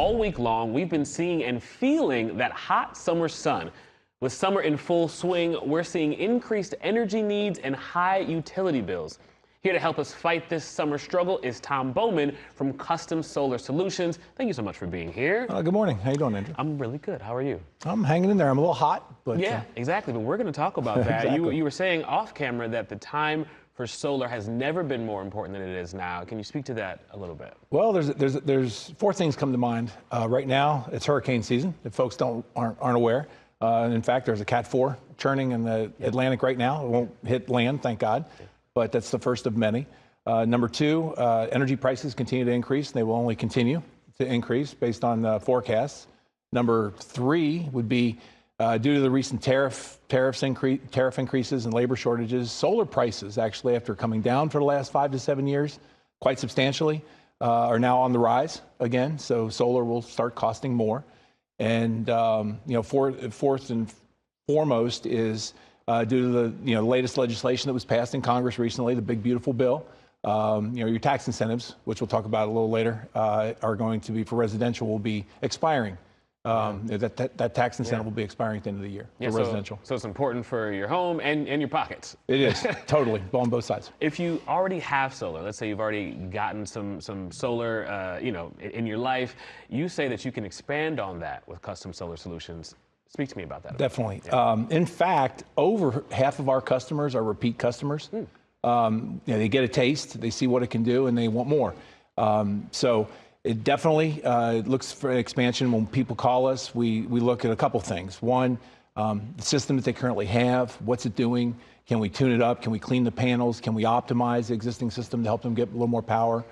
All week long, we've been seeing and feeling that hot summer sun. With summer in full swing, we're seeing increased energy needs and high utility bills. Here to help us fight this summer struggle is Tom Bowman from Custom Solar Solutions. Thank you so much for being here. Good morning. How you doing, Andrew? I'm really good. How are you? I'm hanging in there. I'm a little hot, but yeah, exactly. But we're going to talk about that. Exactly. You were saying off camera that the time for solar has never been more important than it is now. Can you speak to that a little bit? Well, there's four things come to mind. Right now, it's hurricane season. If folks aren't aware, in fact, there's a Cat 4 churning in the Atlantic right now. It won't hit land, thank God, but that's the first of many. Number two, energy prices continue to increase. They will only continue to increase based on forecasts. Number three would be due to the recent tariff increases and labor shortages, solar prices actually, after coming down for the last 5 to 7 years, quite substantially, are now on the rise again. So solar will start costing more. And fourth and foremost is due to the latest legislation that was passed in Congress recently, the big beautiful bill. Your tax incentives, which we'll talk about a little later, are going to be for residential will be expiring. That tax incentive will be expiring at the end of the year for residential. So it's important for your home and your pockets. It is, totally, on both sides. If you already have solar, let's say you've already gotten some solar, in your life, you say that you can expand on that with Custom Solar Solutions. Speak to me about that. Definitely. Yeah. In fact, over half of our customers are repeat customers. They get a taste, they see what it can do, and they want more. So it definitely looks for expansion. When people call us, we look at a couple things. One, the system that they currently have, what's it doing? Can we tune it up? Can we clean the panels? Can we optimize the existing system to help them get a little more power?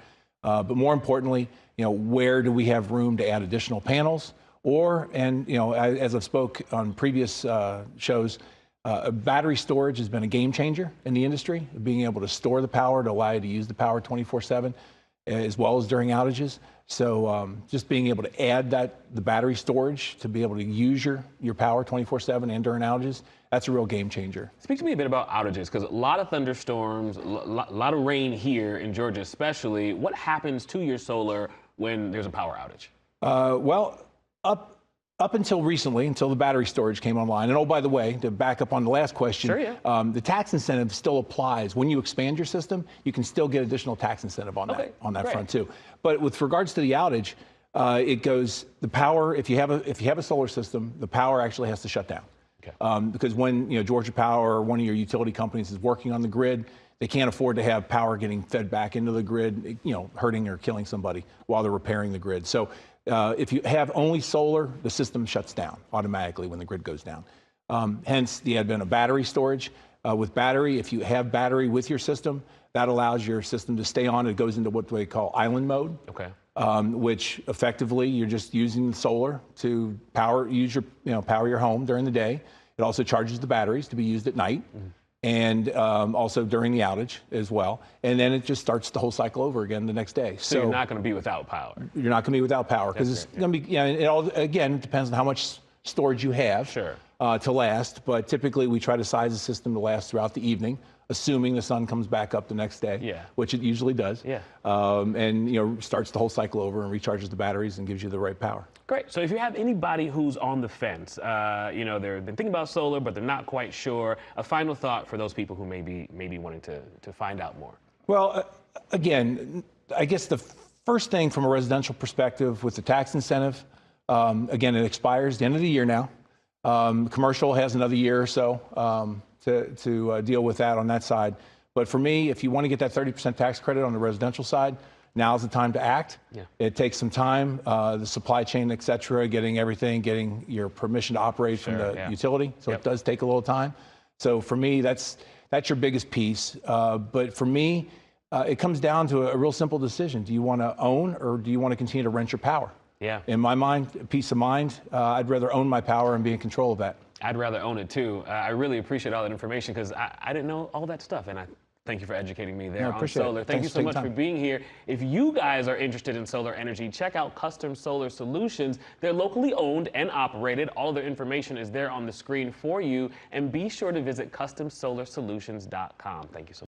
But more importantly, where do we have room to add additional panels? As I've spoke on previous shows, battery storage has been a game changer in the industry, being able to store the power to allow you to use the power 24/7, as well as during outages. So just being able to add the battery storage to be able to use your power 24/7 and during outages, that's a real game changer. Speak to me a bit about outages, because a lot of thunderstorms, a lot of rain here in Georgia especially. What happens to your solar when there's a power outage? Up until recently, until the battery storage came online, and oh, by the way, to back up on the last question, the tax incentive still applies. When you expand your system, you can still get additional tax incentive on that front too. But with regards to the outage, it goes, the power, if you have a solar system, the power actually has to shut down. Because when Georgia Power or one of your utility companies is working on the grid, they can't afford to have power getting fed back into the grid, hurting or killing somebody while they're repairing the grid. So if you have only solar, the system shuts down automatically when the grid goes down. Hence the advent of battery storage. With battery, if you have battery with your system, that allows your system to stay on. It goes into what they call island mode, which effectively you're just using the solar to power your home during the day. It also charges the batteries to be used at night. And also during the outage as well. And then it just starts the whole cycle over again the next day. So you're not going to be without power. You're not going to be without power because it's going to be, it depends on how much storage you have to last. But typically we try to size the system to last throughout the evening, assuming the sun comes back up the next day, which it usually does. And starts the whole cycle over and recharges the batteries and gives you the right power. Great. So if you have anybody who's on the fence, they're thinking about solar, but they're not quite sure, a final thought for those people who may be wanting to find out more. Well, again, I guess the first thing from a residential perspective with the tax incentive, again, it expires at the end of the year now. Commercial has another year or so to deal with that on that side. But for me, if you want to get that 30% tax credit on the residential side, now's the time to act. It takes some time, the supply chain, et cetera, getting your permission to operate from the utility. So it does take a little time. So for me, that's your biggest piece. But for me, it comes down to a real simple decision. Do you want to own or do you want to continue to rent your power? In my mind, peace of mind, I'd rather own my power and be in control of that. I'd rather own it too. I really appreciate all that information because I didn't know all that stuff, and I thank you for educating me there on solar. Thank you so much for being here. If you guys are interested in solar energy, check out Custom Solar Solutions. They're locally owned and operated. All of their information is there on the screen for you. And be sure to visit CustomSolarSolutions.com. Thank you so much.